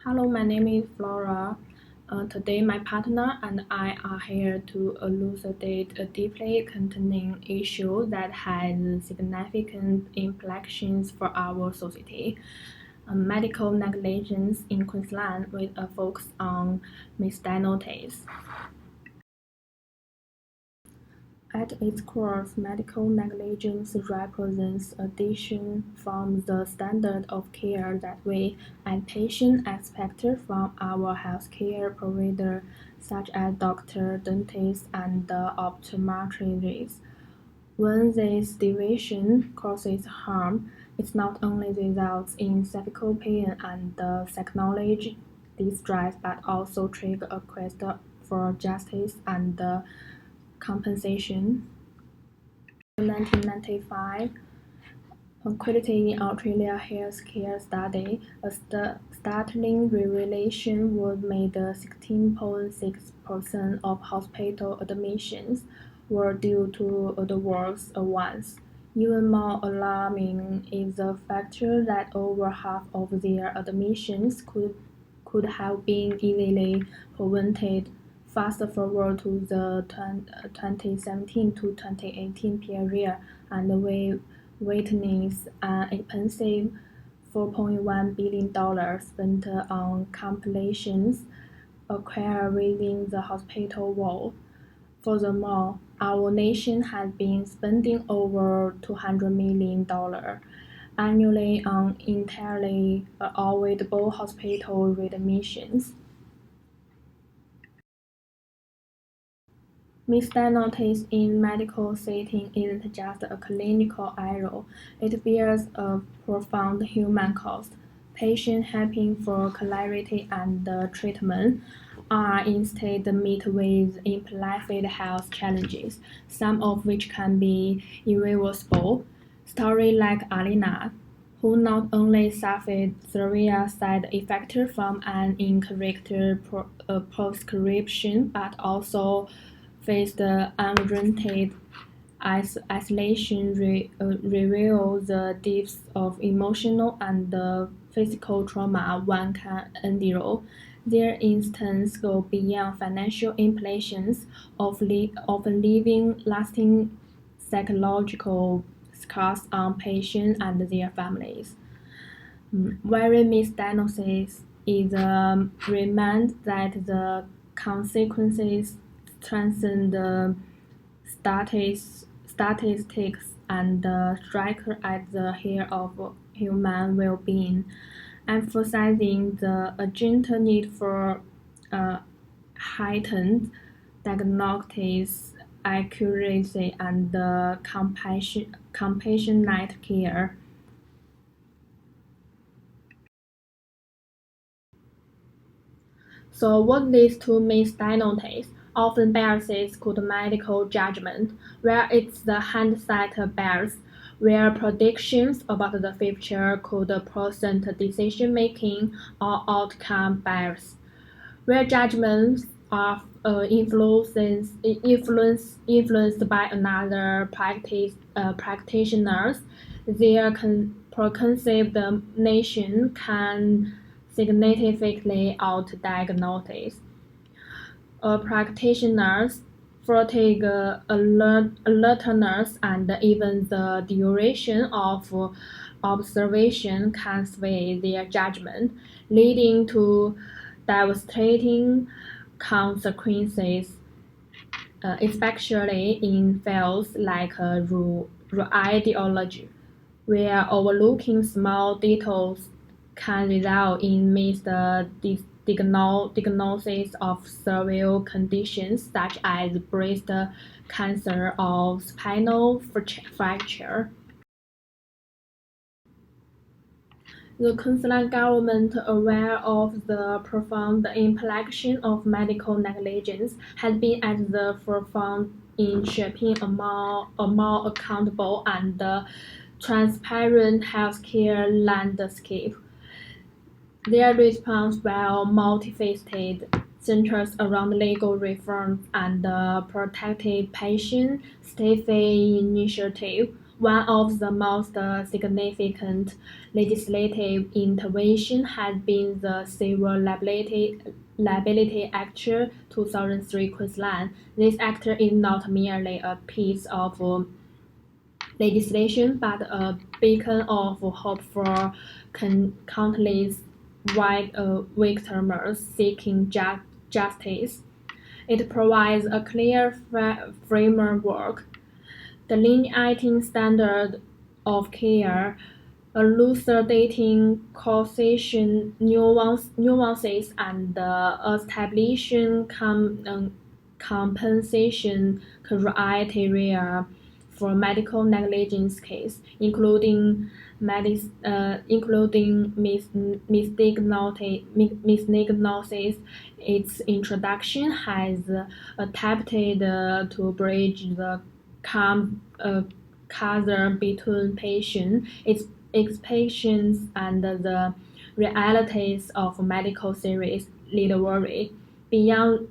Hello, my name is Flora. Today, my partner and I are here to elucidate a deeply concerning issue that has significant implications for our society. Medical negligence in Queensland with a focus on misdiagnosis. At its core, medical negligence represents a deviation from the standard of care that we, as patients, expect from our healthcare providers, such as doctors, dentists, and optometrists. When this deviation causes harm, it not only results in physical pain and psychological distress, but also triggers a quest for justice and compensation. In 1995, a Quality in Australia healthcare study, a startling revelation was made that 16.6% of hospital admissions were due to adverse events. Even more alarming is the fact that over half of their admissions could have been easily prevented. Fast forward to the 2017 to 2018 period, and we witnessed an expensive $4.1 billion spent on compilations acquired within the hospital wall. Furthermore, our nation has been spending over $200 million annually on entirely avoidable hospital readmissions. Misdiagnosis in medical setting isn't just a clinical error, it bears a profound human cost. Patients hoping for clarity and treatment are instead met with implicit health challenges, some of which can be irreversible. Stories like Alina, who not only suffered severe side effects from an incorrect prescription but also faced unwarranted isolation reveal the depths of emotional and physical trauma one can endure. Their instances go beyond financial implications of leaving lasting psychological scars on patients and their families. Very misdiagnosis is a reminder that the consequences transcend the statistics and strike at the heart of human well-being, emphasizing the urgent need for heightened diagnostic accuracy and compassionate care. So what leads to misdiagnosis often biases good medical judgment, where it's the hindsight bias, where predictions about the future could present decision-making or outcome bias, where judgments are influenced by another practitioners. Their preconceived nation can significantly out-diagnose practitioners, fatigue, alertness, and even the duration of observation can sway their judgment, leading to devastating consequences, especially in fields like ideology, where overlooking small details can result in missed diagnosis of severe conditions such as breast cancer or spinal fracture. The Queensland Government, aware of the profound implication of medical negligence, has been at the forefront in shaping a more accountable and transparent healthcare landscape. Their response, while multifaceted, centers around legal reforms and protected patient safety initiatives. One of the most significant legislative interventions has been the Civil Liability Act 2003 Queensland. This act is not merely a piece of legislation but a beacon of hope for countless victims seeking justice. It provides a clear framework, delineating standard of care, elucidating causation nuances, and establishing compensation criteria for medical negligence cases, including misdiagnosis. Its introduction has attempted to bridge the chasm between patients' expectations and the realities of medical service delivery. Beyond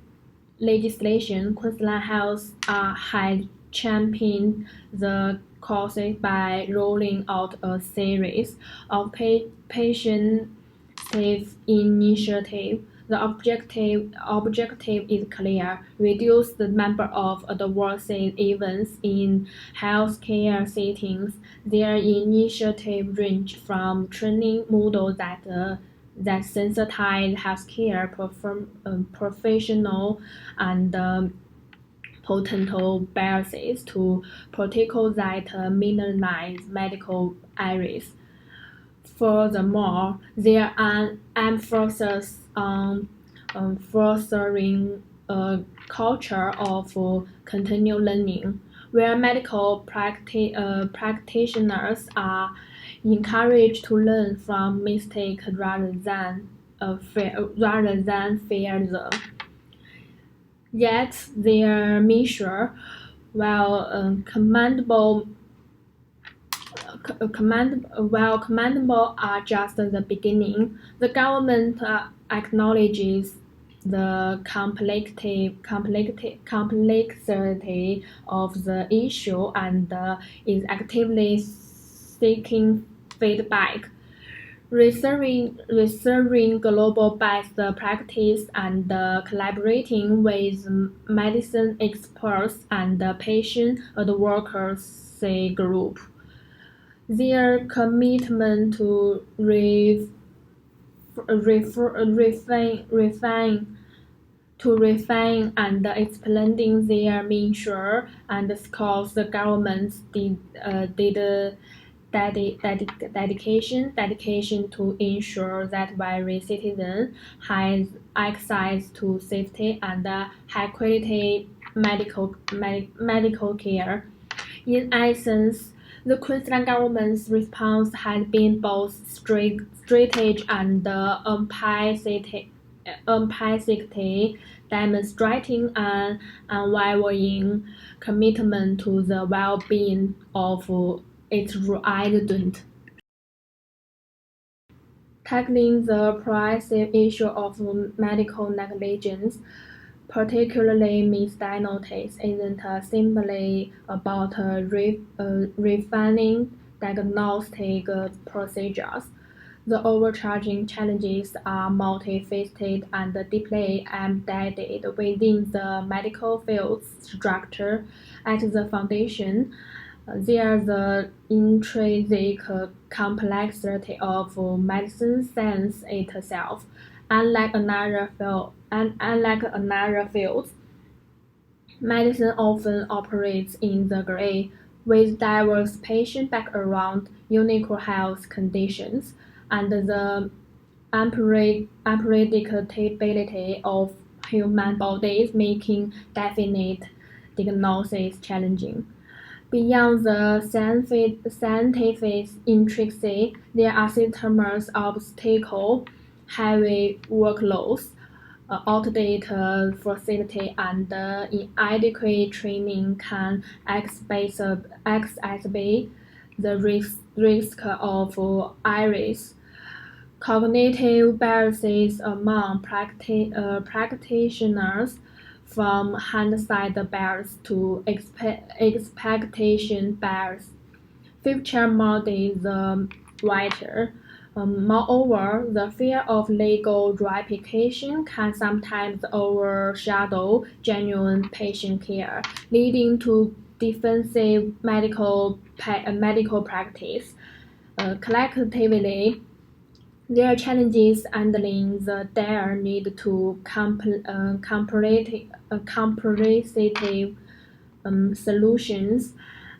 legislation, Queensland Health has championed the cause by rolling out a series of patient-safe initiatives. The objective is clear: reduce the number of adverse events in healthcare settings. Their initiatives range from training models that sensitize healthcare professionals and potential biases to protocols that minimize medical errors. Furthermore, there are emphasis on fostering a culture of continual learning, where medical practitioners are encouraged to learn from mistakes rather than fear them. Yet their measure, while commendable, are just the beginning. The government acknowledges the complexity of the issue and is actively seeking feedback, researching global best practice and collaborating with medicine experts and patient advocacy groups. Their commitment to refine and expanding their measure underscores the government's dedication to ensure that every citizen has access to safety and high quality medical care. In essence, the Queensland government's response has been both strategic and empathetic, demonstrating an unwavering commitment to the well-being of its residents. Tackling the pervasive issue of medical negligence, particularly misdiagnosis, isn't simply about refining diagnostic procedures. The overcharging challenges are multifaceted and deeply embedded within the medical field's structure. At the foundation, there's the intrinsic complexity of medicine science itself. Unlike another field, medicine often operates in the gray, with diverse patient backgrounds, unique health conditions, and the unpredictability of human bodies making definite diagnosis challenging. Beyond the scientific intricacy, there are systems obstacles, heavy workloads, outdated facility, and inadequate training can exacerbate the risk of errors. Cognitive biases among practitioners, from hindsight bias to expectation bias, fifth chair mode is wider. Moreover, the fear of legal replication can sometimes overshadow genuine patient care, leading to defensive medical practice. Collectively, there are challenges handling the dire need to comprehensive solutions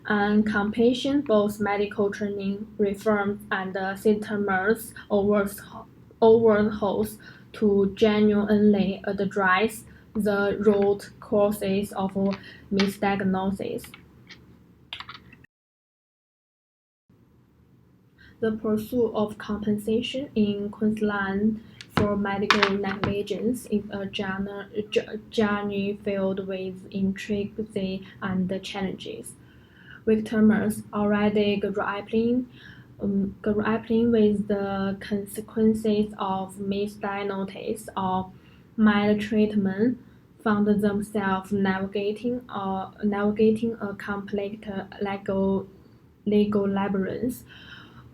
and compassion, both medical training reforms and systems overhauls to genuinely address the root causes of misdiagnosis. The pursuit of compensation in Queensland for medical negligence is a journey filled with intricacy and challenges. Victims already grappling with the consequences of misdiagnosis or maltreatment found themselves navigating a complex legal labyrinth.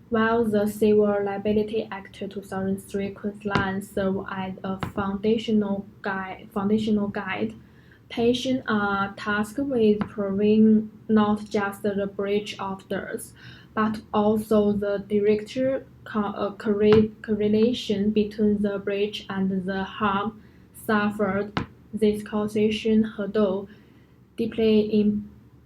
While the Civil Liability Act 2003 Queensland serves as a foundational guide, patients are tasked with proving not just the breach of theirs, but also the direct correlation between the breach and the harm suffered. This causation hurdle, deeply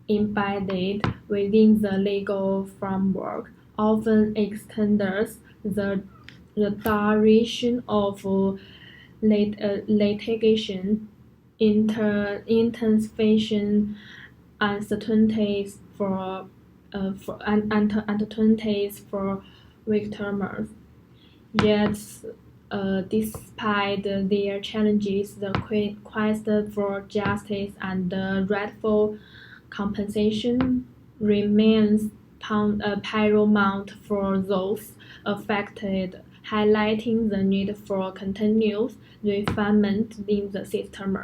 embedded within the legal framework, often extends the duration of litigation, intensification uncertainties for victims. Yet, despite their challenges, the quest for justice and rightful compensation remains paramount for those affected, highlighting the need for continuous refinement in the system.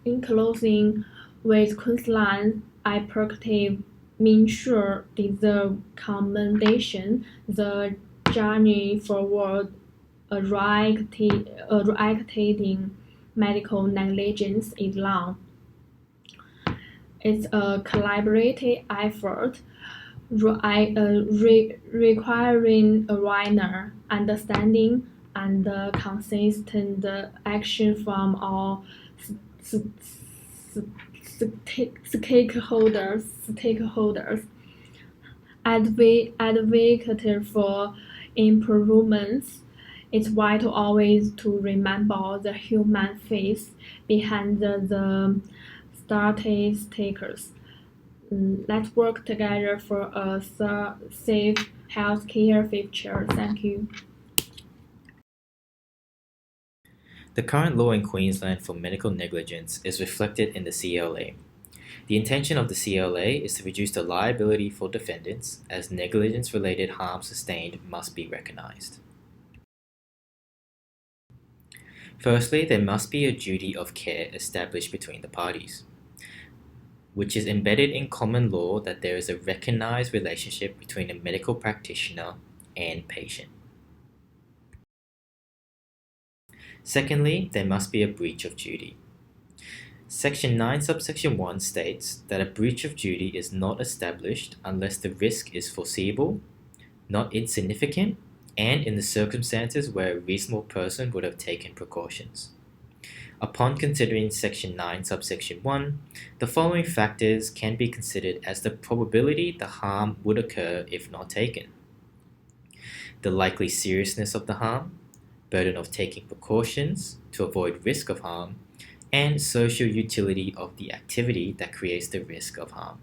In closing, with Queensland hyperactive Minsure deserve commendation. The journey forward eradicating medical negligence is long. It's a collaborative effort requiring awareness, understanding, and consistent action from all stakeholders. Advocate for improvements. It's vital always to remember the human face behind the statistics. Let's work together for a safe healthcare future. Thank you. The current law in Queensland for medical negligence is reflected in the CLA. The intention of the CLA is to reduce the liability for defendants, as negligence-related harm sustained must be recognised. Firstly, there must be a duty of care established between the parties, which is embedded in common law that there is a recognised relationship between a medical practitioner and patient. Secondly, there must be a breach of duty. Section 9 subsection 1 states that a breach of duty is not established unless the risk is foreseeable, not insignificant, and in the circumstances where a reasonable person would have taken precautions. Upon considering Section 9 subsection 1, the following factors can be considered as the probability the harm would occur if not taken: the likely seriousness of the harm, burden of taking precautions to avoid risk of harm, and social utility of the activity that creates the risk of harm.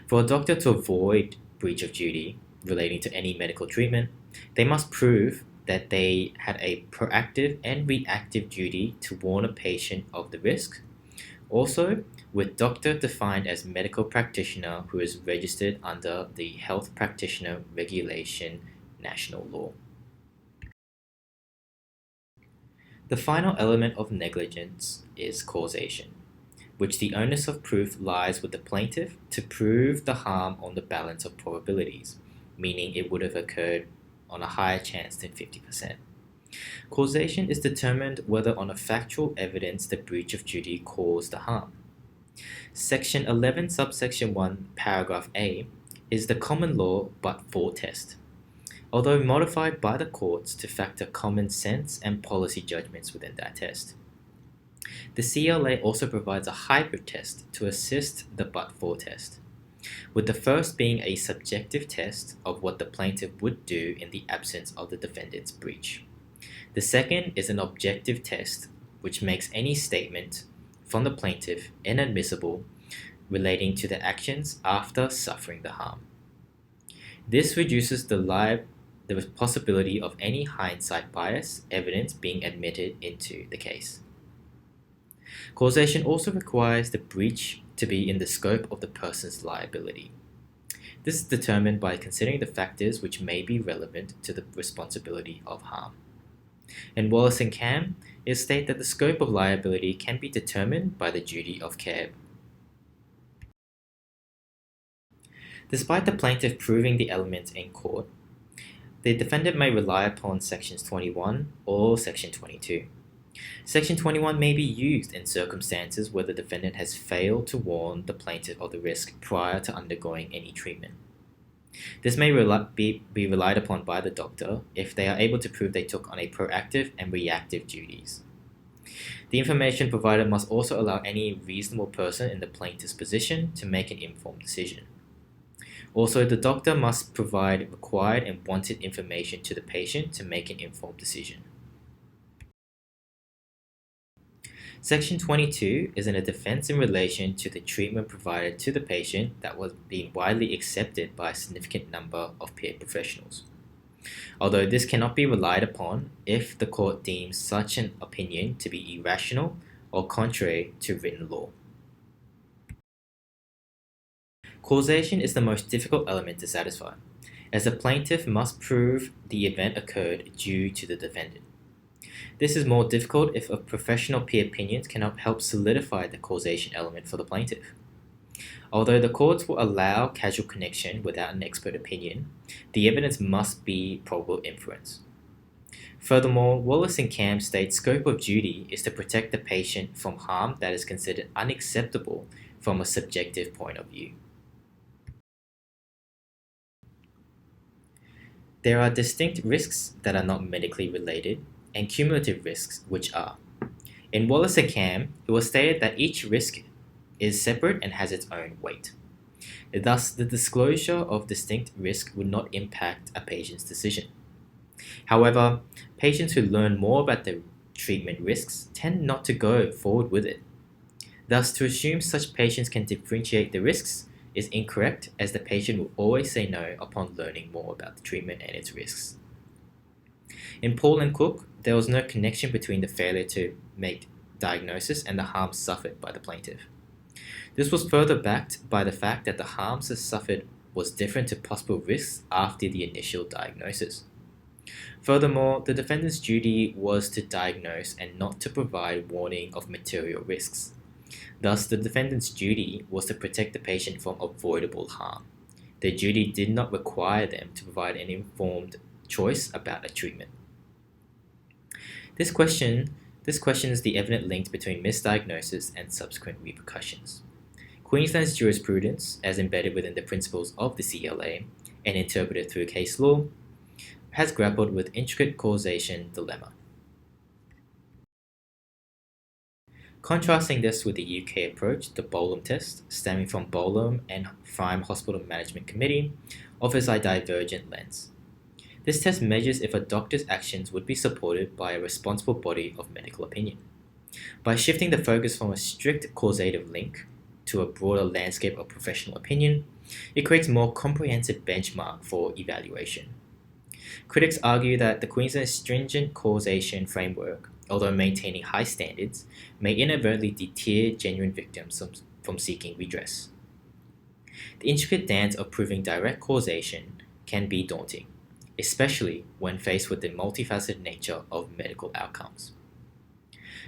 For a doctor to avoid breach of duty relating to any medical treatment, they must prove that they had a proactive and reactive duty to warn a patient of the risk. Also, with doctor defined as medical practitioner who is registered under the Health Practitioner Regulation national law. The final element of negligence is causation. which the onus of proof lies with the plaintiff to prove the harm on the balance of probabilities, meaning it would have occurred on a higher chance than 50%. Causation is determined whether on a factual evidence the breach of duty caused the harm. Section 11, subsection 1, paragraph A is the common law but-for test, although modified by the courts to factor common sense and policy judgments within that test. The CLA also provides a hybrid test to assist the but-for test, with the first being a subjective test of what the plaintiff would do in the absence of the defendant's breach. The second is an objective test which makes any statement from the plaintiff inadmissible relating to the actions after suffering the harm. This reduces the possibility of any hindsight bias evidence being admitted into the case. Causation also requires the breach to be in the scope of the person's liability. This is determined by considering the factors which may be relevant to the responsibility of harm. In Wallace and Cam, it states that the scope of liability can be determined by the duty of care. Despite the plaintiff proving the elements in court, the defendant may rely upon Sections 21 or Section 22. Section 21 may be used in circumstances where the defendant has failed to warn the plaintiff of the risk prior to undergoing any treatment. This may be relied upon by the doctor if they are able to prove they took on a proactive and reactive duties. The information provided must also allow any reasonable person in the plaintiff's position to make an informed decision. Also, the doctor must provide required and wanted information to the patient to make an informed decision. Section 22 is a defense in relation to the treatment provided to the patient that was being widely accepted by a significant number of peer professionals, although this cannot be relied upon if the court deems such an opinion to be irrational or contrary to written law. Causation is the most difficult element to satisfy, as the plaintiff must prove the event occurred due to the defendant. This is more difficult if a professional peer opinions cannot help solidify the causation element for the plaintiff. Although the courts will allow causal connection without an expert opinion, the evidence must be probable inference. Furthermore, Wallace and Cam state scope of duty is to protect the patient from harm that is considered unacceptable from a subjective point of view. There are distinct risks that are not medically related and cumulative risks which are. In Wallace and Cam, it was stated that each risk is separate and has its own weight. Thus, the disclosure of distinct risk would not impact a patient's decision. However, patients who learn more about the treatment risks tend not to go forward with it. Thus, to assume such patients can differentiate the risks is incorrect, as the patient will always say no upon learning more about the treatment and its risks. In Paul and Cook, there was no connection between the failure to make diagnosis and the harm suffered by the plaintiff. This was further backed by the fact that the harms suffered was different to possible risks after the initial diagnosis. Furthermore, the defendant's duty was to diagnose and not to provide warning of material risks. Thus, the defendant's duty was to protect the patient from avoidable harm. Their duty did not require them to provide an informed choice about a treatment. This questions the evident link between misdiagnosis and subsequent repercussions. Queensland's jurisprudence, as embedded within the principles of the CLA and interpreted through case law, has grappled with intricate causation dilemma. Contrasting this with the UK approach, the Bolam test, stemming from Bolam and Frime Hospital Management Committee, offers a divergent lens. This test measures if a doctor's actions would be supported by a responsible body of medical opinion. By shifting the focus from a strict causative link to a broader landscape of professional opinion, it creates a more comprehensive benchmark for evaluation. Critics argue that the Queensland's stringent causation framework, although maintaining high standards, may inadvertently deter genuine victims from seeking redress. The intricate dance of proving direct causation can be daunting, especially when faced with the multifaceted nature of medical outcomes.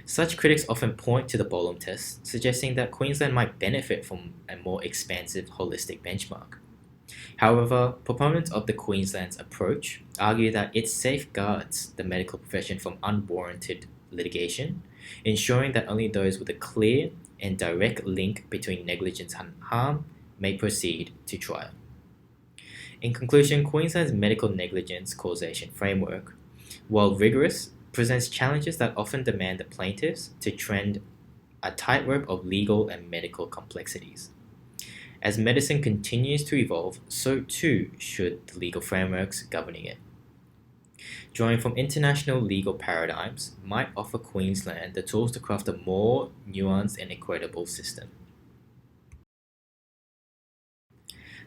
Such critics often point to the Bolam test, suggesting that Queensland might benefit from a more expansive holistic benchmark. However, proponents of the Queensland's approach argue that it safeguards the medical profession from unwarranted litigation, ensuring that only those with a clear and direct link between negligence and harm may proceed to trial. In conclusion, Queensland's medical negligence causation framework, while rigorous, presents challenges that often demand the plaintiffs to tread a tightrope of legal and medical complexities. As medicine continues to evolve, so too should the legal frameworks governing it. Drawing from international legal paradigms might offer Queensland the tools to craft a more nuanced and equitable system.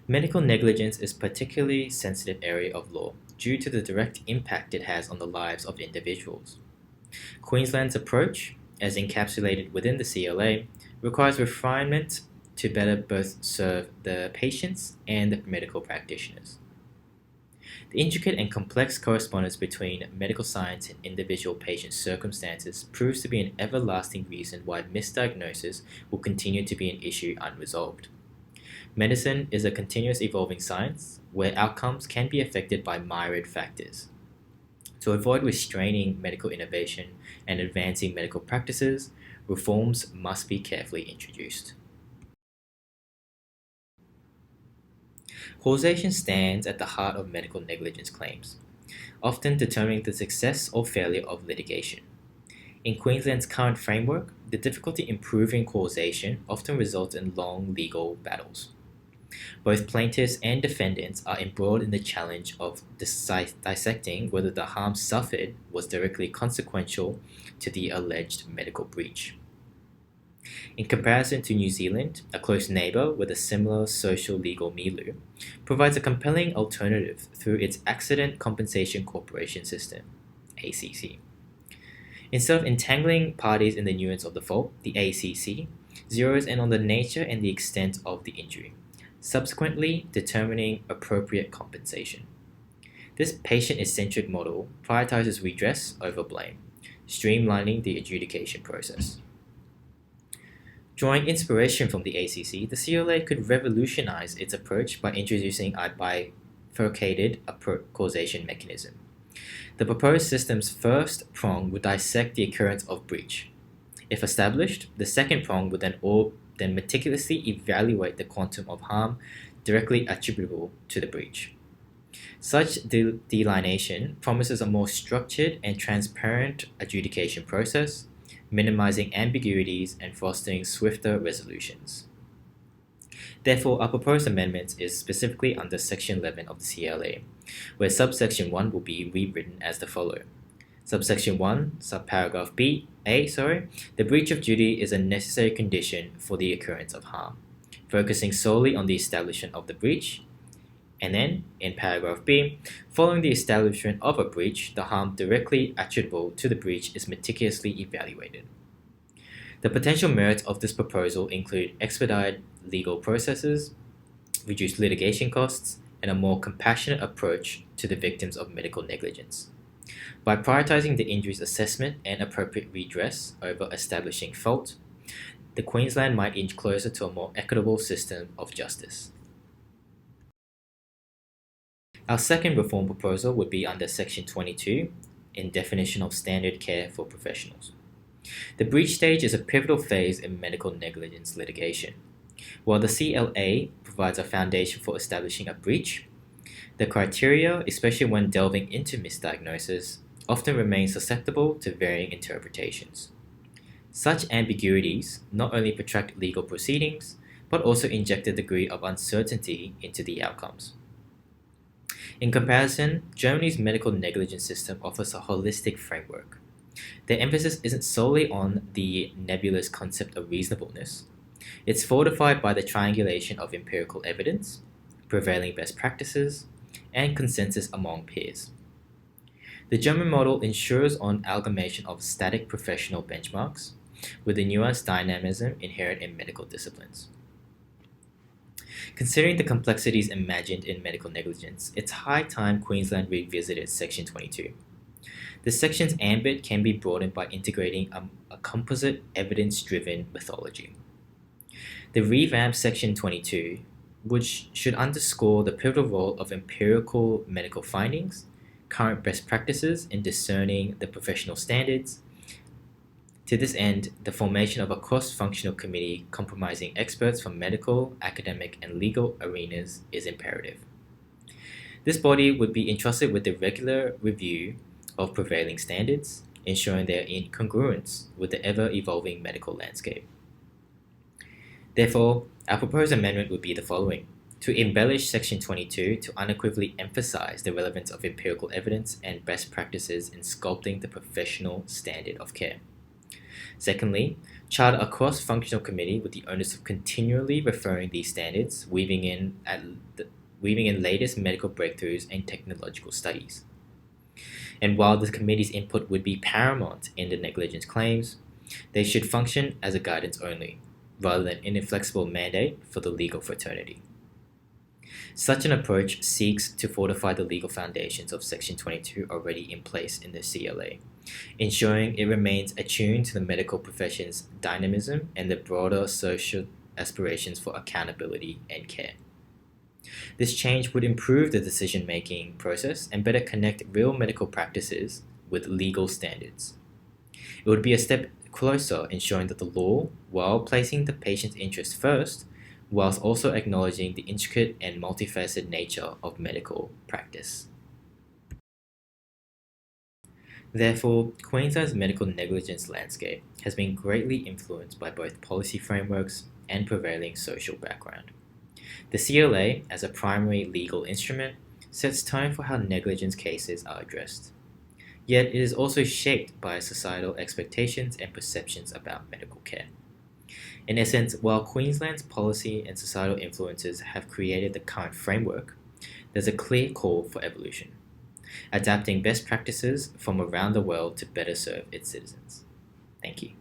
Medical negligence is a particularly sensitive area of law due to the direct impact it has on the lives of individuals. Queensland's approach, as encapsulated within the CLA, requires refinement to better both serve the patients and the medical practitioners. The intricate and complex correspondence between medical science and individual patient circumstances proves to be an everlasting reason why misdiagnosis will continue to be an issue unresolved. Medicine is a continuous evolving science where outcomes can be affected by myriad factors. To avoid restraining medical innovation and advancing medical practices, reforms must be carefully introduced. Causation stands at the heart of medical negligence claims, often determining the success or failure of litigation. In Queensland's current framework, the difficulty in proving causation often results in long legal battles. Both plaintiffs and defendants are embroiled in the challenge of dissecting whether the harm suffered was directly consequential to the alleged medical breach. In comparison to New Zealand, a close neighbour with a similar social legal milieu provides a compelling alternative through its Accident Compensation Corporation System, ACC. Instead of entangling parties in the nuance of the fault, the ACC zeroes in on the nature and the extent of the injury, subsequently determining appropriate compensation. This patient-centric model prioritizes redress over blame, streamlining the adjudication process. Drawing inspiration from the ACC, the CLA could revolutionize its approach by introducing a bifurcated causation mechanism. The proposed system's first prong would dissect the occurrence of breach. If established, the second prong would then meticulously evaluate the quantum of harm directly attributable to the breach. Such delineation promises a more structured and transparent adjudication process, minimizing ambiguities and fostering swifter resolutions. Therefore, our proposed amendment is specifically under Section 11 of the CLA, where subsection 1 will be rewritten as the follows. Subsection 1, subparagraph the breach of duty is a necessary condition for the occurrence of harm, focusing solely on the establishment of the breach. And then, in paragraph B, following the establishment of a breach, the harm directly attributable to the breach is meticulously evaluated. The potential merits of this proposal include expedited legal processes, reduced litigation costs, and a more compassionate approach to the victims of medical negligence. By prioritizing the injury's assessment and appropriate redress over establishing fault, the Queensland might inch closer to a more equitable system of justice. Our second reform proposal would be under Section 22, in definition of standard care for professionals. The breach stage is a pivotal phase in medical negligence litigation. While the CLA provides a foundation for establishing a breach, the criteria, especially when delving into misdiagnosis, often remain susceptible to varying interpretations. Such ambiguities not only protract legal proceedings, but also inject a degree of uncertainty into the outcomes. In comparison, Germany's medical negligence system offers a holistic framework. The emphasis isn't solely on the nebulous concept of reasonableness. It's fortified by the triangulation of empirical evidence, prevailing best practices, and consensus among peers. The German model ensures on amalgamation of static professional benchmarks with the nuanced dynamism inherent in medical disciplines. Considering the complexities imagined in medical negligence, it's high time Queensland revisited Section 22. The section's ambit can be broadened by integrating a composite, evidence-driven methodology. The revamped Section 22, which should underscore the pivotal role of empirical medical findings, current best practices in discerning the professional standards. To this end, the formation of a cross-functional committee comprising experts from medical, academic, and legal arenas is imperative. This body would be entrusted with the regular review of prevailing standards, ensuring they are in congruence with the ever-evolving medical landscape. Therefore, our proposed amendment would be the following: to embellish Section 22 to unequivocally emphasize the relevance of empirical evidence and best practices in sculpting the professional standard of care. Secondly, charter a cross-functional committee with the onus of continually referring these standards, weaving in latest medical breakthroughs and technological studies. And while the committee's input would be paramount in the negligence claims, they should function as a guidance only, rather than an inflexible mandate for the legal fraternity. Such an approach seeks to fortify the legal foundations of Section 22 already in place in the CLA, ensuring it remains attuned to the medical profession's dynamism and the broader social aspirations for accountability and care. This change would improve the decision-making process and better connect real medical practices with legal standards. It would be a step closer ensuring that the law, while placing the patient's interest first, whilst also acknowledging the intricate and multifaceted nature of medical practice. Therefore, Queensland's medical negligence landscape has been greatly influenced by both policy frameworks and prevailing social background. The CLA, as a primary legal instrument, sets tone for how negligence cases are addressed. Yet it is also shaped by societal expectations and perceptions about medical care. In essence, while Queensland's policy and societal influences have created the current framework, there's a clear call for evolution, adapting best practices from around the world to better serve its citizens. Thank you.